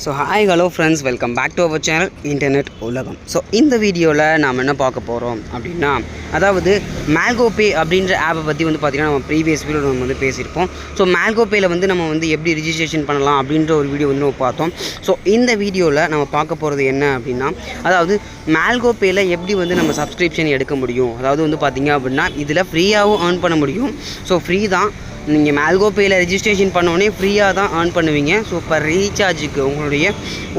So hi hello friends, welcome back to our channel internet உலகம். So இந்த வீடியோவில் நாம் என்ன பார்க்க போகிறோம் அப்படின்னா, அதாவது மேல்கோபே அப்படின்ற ஆப்பை பற்றி பார்த்திங்கன்னா நம்ம ப்ரீவியஸ் வீடியோ நம்ம பேசியிருப்போம். ஸோ மேல்கோபேயில் நம்ம எப்படி ரிஜிஸ்ட்ரேஷன் பண்ணலாம் அப்படின்ற ஒரு வீடியோ நம்ம பார்த்தோம். ஸோ இந்த வீடியோவில் நம்ம பார்க்க போகிறது என்ன அப்படின்னா, அதாவது மேல்கோபேயில் எப்படி நம்ம சப்ஸ்கிரிப்ஷன் எடுக்க முடியும். அதாவது பார்த்திங்க அப்படின்னா இதில் ஃப்ரீயாகவும் ஏர்ன் பண்ண முடியும். ஸோ ஃப்ரீ தான். நீங்கள் மேல்கோபேயில் ரெஜிஸ்ட்ரேஷன் பண்ணோடனே ஃப்ரீயாக தான் ஏர்ன் பண்ணுவீங்க. ஸோ இப்போ ரீசார்ஜுக்கு உங்களுடைய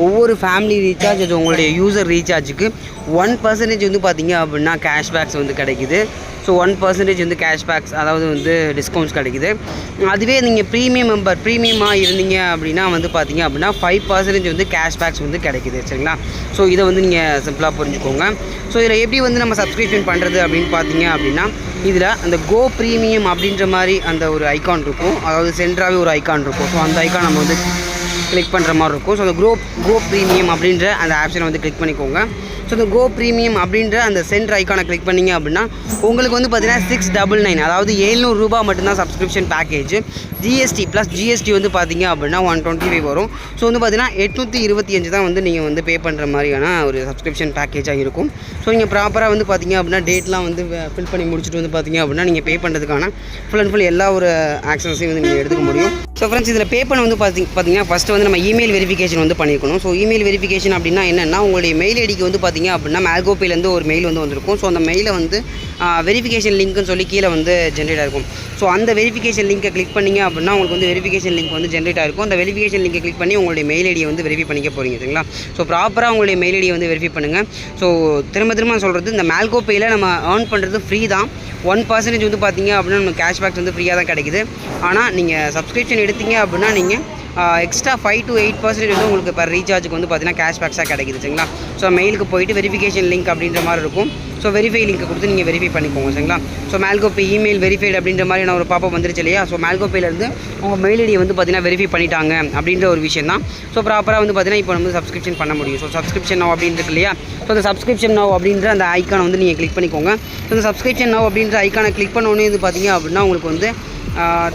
ஒவ்வொரு ஃபேமிலி ரீசார்ஜ், அது உங்களுடைய யூசர் ரீசார்ஜுக்கு 1% பார்த்திங்க அப்படின்னா கேஷ்பேக்ஸ் கிடைக்குது. ஸோ 1% கேஷ்பேக்ஸ், அதாவது டிஸ்கவுண்ட்ஸ் கிடைக்குது. அதுவே நீங்கள் ப்ரீமியமாக இருந்தீங்க அப்படின்னா பார்த்திங்க அப்படின்னா 5% கேஷ்பேக்ஸ் கிடைக்குது. சரிங்களா? ஸோ இதை நீங்கள் சிம்பிளாக புரிஞ்சுக்கோங்க. ஸோ இதில் எப்படி நம்ம சப்ஸ்கிரிப்ஷன் பண்ணுறது அப்படின்னு பார்த்தீங்க அப்படின்னா, இதில் அந்த கோ ப்ரீமியம் அப்படின்ற மாதிரி அந்த ஒரு ஐக்கான் இருக்கும். அதாவது சென்டராகவே ஒரு ஐக்கான் இருக்கும். ஸோ அந்த ஐக்கான் நம்ம கிளிக் பண்ணுற மாதிரி இருக்கும். ஸோ அந்த கோ ப்ரீமியம் அப்படின்ற அந்த ஆப்ஷனை கிளிக் பண்ணிக்கோங்க. ஸோ இந்த கோ ப்ரீமியம் அப்படின்ற அந்த சென்டர் ஐக்கானை கிளிக் பண்ணிங்க அப்படின்னா உங்களுக்கு பார்த்தீங்கன்னா 699, அதாவது 700 ரூபா மட்டும்தான் subscription package. GST plus GST பார்த்திங்க அப்படின்னா 125 வரும். ஸோ பார்த்தீங்கன்னா 825 தான் நீங்கள் பே பண்ணுற மாதிரியான ஒரு சப்ஸ்கிரிப்ஷன் பேக்கேஜாக இருக்கும். ஸோ நீங்கள் ப்ராப்பராக பார்த்திங்க அப்படின்னா டேட்லாம் ஃபில் பண்ணி முடிச்சுட்டு பார்த்திங்க அப்படின்னா நீங்கள் பே பண்ணுறதுக்கான ஃபுல் அண்ட் ஃபுல் எல்லா ஒரு ஆக்ஷன்ஸையும் நீங்கள் எடுத்துக்க முடியும். ஸோ ஃப்ரெண்ட்ஸ், இதில் பே பண்ண பார்த்திங்கன்னா ஃபஸ்ட்டு நம்ம இமெயில் வெரிஃபிகேஷன் பண்ணியிருக்கணும். ஸோ இமெயில் வெரிஃபிகேஷன் அப்படின்னா என்னென்னா, உங்களுடைய மெயில் ஐடிக்கு பார்த்திங்க அப்படின்னா மேல்கோபேலேருந்து ஒரு மெயில் வந்திருக்கும். ஸோ அந்த மெயிலை வெரிஃபிகேஷன் லிங்க்னு சொல்லி கீழே ஜென்ரேட் ஆகிருக்கும். ஸோ அந்த வெரிஃபிகேஷன் லிங்கை கிளிக் பண்ணிங்க அப்படின்னா உங்களுக்கு வெரிஃபிகேஷன் லிங்க் ஜென்ரேட் ஆகிருக்கும். அந்த வெரிஃபிகேஷன் லிங்கை கிளிக் பண்ணி உங்களுடைய மெயில் ஐடியை வெரிஃபை பண்ணிக்க போகிறீங்க. சரிங்களா? ஸோ ப்ராப்பராக உங்களுடைய மெயில் ஐடியை வெரிஃபை பண்ணுங்கள். ஸோ திரும்ப சொல்கிறது, இந்த மேல்கோபேயில் நம்ம ஏர்ன் பண்ணுறது ஃப்ரீ தான். 1% பார்த்திங்க அப்படின்னா நம்ம கேஷ்பேக்ஸ் ஃப்ரீயாக தான் கிடைக்குது. ஆனால் நீங்கள் சப்ஸ்கிரிப்ஷன் எடுத்தீங்க அப்படின்னா நீங்கள் எக்ஸ்ட்ரா 5 to 8% உங்களுக்கு இப்போ ரீசார்ஜுக்கு பார்த்தீங்கன்னா கேஷ்பேக்ஸாக கிடைக்குது. சரிங்களா? ஸோ மெயிலுக்கு போய்ட்டு வெரிஃபிகேஷன் லிங்க் அப்படின்ற மாதிரி இருக்கும். ஸோ வெரிஃபை லிங்க் கொடுத்து நீங்கள் வெரிஃபை பண்ணிக்கோங்க. சரிங்களா? ஸோ மேல்கோபே இமெயில் வெரிஃபைடு அப்படின்ற மாதிரி நான் ஒரு பாப்பா வந்துருச்சு இல்லையா? ஸோ மேல்கோபேலேருந்து உங்கள் மெயில் ஐடியை பார்த்தீங்கன்னா வெரிஃபை பண்ணிட்டாங்க அப்படின்ற ஒரு விஷயம் தான். ஸோ ப்ராப்பராக பார்த்தீங்கன்னா இப்போ சப்ஸ்கிரிப்ஷன் பண்ண முடியும். ஸோ சப்ஸ்கிரிப்ஷன் நவ் அப்படின்னு இருக்கு இல்லையா? ஸோ அந்த சப்ஸ்கிரிப்ஷன் நவ் அப்படின்ற அந்த ஐக்கானை நீங்கள் கிளிக் பண்ணிக்கோங்க. ஸோ அந்த சப்ஸ்கிரிப்ஷன் நவ் அப்படின்ற ஐக்கானை கிளிக் பண்ணோன்னே பார்த்தீங்க அப்படின்னா உங்களுக்கு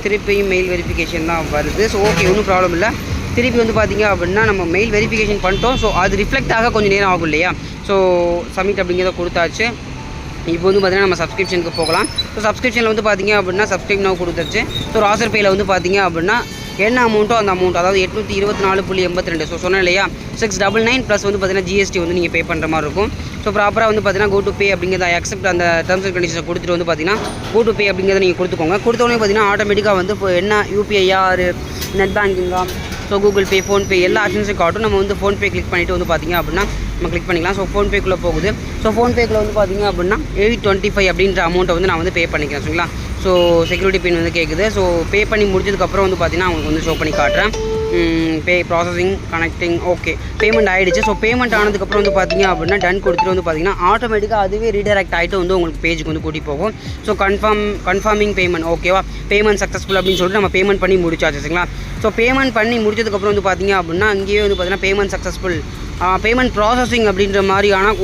திருப்பியும் மெயில் வெரிஃபிகேஷன் தான் வருது. ஸோ ஓகே, ஒன்றும் ப்ராப்ளம் இல்லை. திருப்பி பார்த்திங்க அப்படின்னா நம்ம மெயில் வெரிஃபிகேஷன் பண்ணிட்டோம். ஸோ அது ரிஃப்ளெக்ட் ஆக கொஞ்சம் நேரம் ஆகும் இல்லையா? ஸோ சப்மிட் அப்படிங்கிறத கொடுத்தாச்சு. இப்போ பார்த்திங்கன்னா நம்ம சப்ஸ்கிரிப்ஷனுக்கு போகலாம். ஸோ சப்ஸ்கிரிப்ஷனில் பார்த்திங்க அப்படின்னா சப்ஸ்கிரைப் நவ் கொடுத்துருச்சு. ஸோ ராசர் பேயில் பார்த்திங்க அப்படின்னா என்ன அமௌண்ட்டோ அந்த அமௌண்ட், அதாவது 824.82. ஸோ சொன்னேன் இல்லையா? 699 ப்ளஸ் பார்த்திங்கன்னா ஜிஎஸ்டி நீங்கள் பே பண்ணுற மாதிரி இருக்கும். ஸோ ப்ராப்பராக பார்த்திங்கன்னா கோ டு பே அப்படிங்கிறத அக்செப்ட் அந்த டர்ம்ஸ் அண்ட் கண்டிஷன்ஸை கொடுத்துட்டு பார்த்திங்கன்னா கோ டு பே அப்படிங்கிறத நீங்கள் கொடுத்துக்கோங்க. கொடுத்தோடனே பார்த்திங்கன்னா ஆட்டோமேட்டிக்காக என்ன யூபிஐயா ஒரு நெட் பேங்கிங்கா, ஸோ கூகுள் பே, ஃபோன்பே எல்லா ஆப்ஷன்ஸும் காட்டும். நம்ம ஃபோன்பே கிளிக் பண்ணிவிட்டு பார்த்திங்க அப்படின்னா நம்ம கிளிக் பண்ணிக்கலாம். ஸோ ஃபோன்பேக்குள்ளே போகுது. ஸோ ஃபோன்பேக்குள்ளே பார்த்திங்க அப்படின்னா 825 அப்படின்ற அமௌண்ட்டை நான் பே பண்ணிக்கிறேன். சரிங்களா? ஸோ செக்யூரிட்டி பின் கேட்குது. ஸோ பே பண்ணி முடிச்சதுக்கப்புறம் பார்த்திங்கன்னா உங்களுக்கு ஷோ பண்ணி காட்டுறேன். பே ப்ராசஸிங் கனெக்டிங், ஓகே, பேமெண்ட் ஆகிடுச்சு. ஸோ பேமெண்ட் ஆனதுக்கப்புறம் பார்த்திங்க அப்படின்னா டன் கொடுத்துட்டு பார்த்திங்கன்னா ஆட்டோமேட்டிக்காக அதுவே ரீடைரக்ட் ஆகிட்டு உங்களுக்கு பேஜுக்கு கூட்டி போகும். ஸோ கன்ஃபார்மிங் பேமெண்ட், ஓகேவா, பேமெண்ட் சக்ஸஸ்ஃபுல் அப்படின்னு சொல்லிட்டு நம்ம பேமெண்ட் பண்ணி முடிச்சாச்சு. சரிங்களா? ஸோ பேமெண்ட் பண்ணி முடிச்சதுக்கப்புறம் பார்த்திங்க அப்படின்னா அங்கேயே பார்த்திங்கன்னா பேமெண்ட் சக்ஸஸ்ஃபுல், பேமெண்ட் ப்ராசஸிங் அப்படின்ற மாதிரியான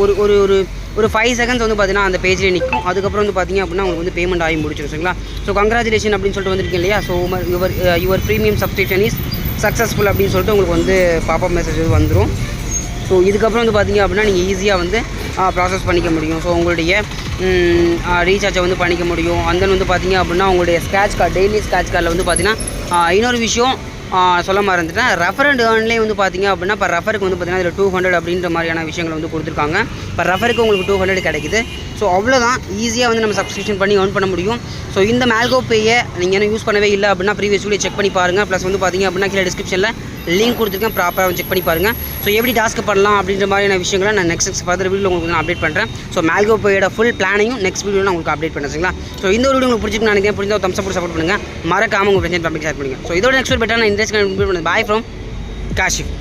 ஒரு 5 செகண்ட்ஸ் பார்த்திங்கன்னா அந்த பேஜில் நிற்கும். அதுக்கப்புறம் பார்த்திங்க அப்படின்னா உங்களுக்கு பேமெண்ட் ஆகி முடிச்சிடும். சரிங்களா? ஸோ கங்க்ராச்சுலேஷன் அப்படின்னு சொல்லிட்டு வந்திருக்கீங்க இல்லையா? So your premium subscription is successful அப்படின்னு சொல்லிட்டு உங்களுக்கு பாப்பப் மெசேஜ் வந்துடும். ஸோ இதுக்கப்புறம் பார்த்திங்க அப்படின்னா நீங்கள் ஈஸியாக ப்ராசஸ் பண்ணிக்க முடியும். ஸோ உங்களுடைய ரீசார்ஜை பண்ணிக்க முடியும். அந்த பார்த்திங்க அப்படின்னா உங்களுடைய ஸ்க்ராட்ச் கார்டு, டெய்லி ஸ்க்ராட்ச் கார்டில் பார்த்திங்கன்னா இன்னொரு விஷயம் சொல்ல மறந்துட்டேன். ரெஃபர் அண்ட் ஏர்ன்லேயே பார்த்திங்க அப்படின்னா இப்போ ரெஃபருக்கு பார்த்திங்கன்னா இதில் 200 அப்படின்ற மாதிரியான விஷயங்கள் கொடுத்துருக்காங்க. இப்போ ரெஃபருக்கு உங்களுக்கு 200 கிடைக்குது. ஸோ அவ்வளோதான், ஈஸியாக நம்ம சப்ஸ்கிரிப்ஷன் பண்ணி ஏர்ன் பண்ண முடியும். ஸோ இந்த மேல்கோபேயை நீங்கள் என்ன யூஸ் பண்ணவே இல்லை அப்படின்னா ப்ரீவியஸ் வீடியோ செக் பண்ணி பாருங்கள். ப்ளஸ் பார்த்திங்க அப்படின்னா கீழே டிஸ்கிரிப்ஷனில் லிங்க் கொடுத்துருக்கேன், ப்ராப்பராக செக் பண்ணி பாருங்கள். ஸோ எப்படி டாஸ்க் பண்ணலாம் அப்படின்ற மாதிரியான விஷயங்களை நான் நெக்ஸ்ட் ஃபர்தர் வீடியோ உங்களுக்கு நான் அப்டேட் பண்ணுறேன். ஸோ மேல்கோபேயோட ஃபுல் பிளானையும் நெக்ஸ்ட் வீடியோ நான் உங்களுக்கு அப்டேட் பண்ணுறேன். சரிங்களா? ஸோ இந்த வீடியோ உங்களுக்கு பிடிச்சிருக்கு நினைக்கிறேன். பிடிச்ச ஒரு தம்ஸ் அப் சப்போர்ட் பண்ணுங்கள். மறக்காம உங்கள் ஃப்ரெண்ட்ஸ் பப்ளிக் ஷேர் பண்ணுங்கள். ஸோ இதோட நெக்ஸ்ட் வீடியோ பெட்டர் நான் இன்ட்ரெஸ்ட் பண்ணுறது. Bye from Kashif.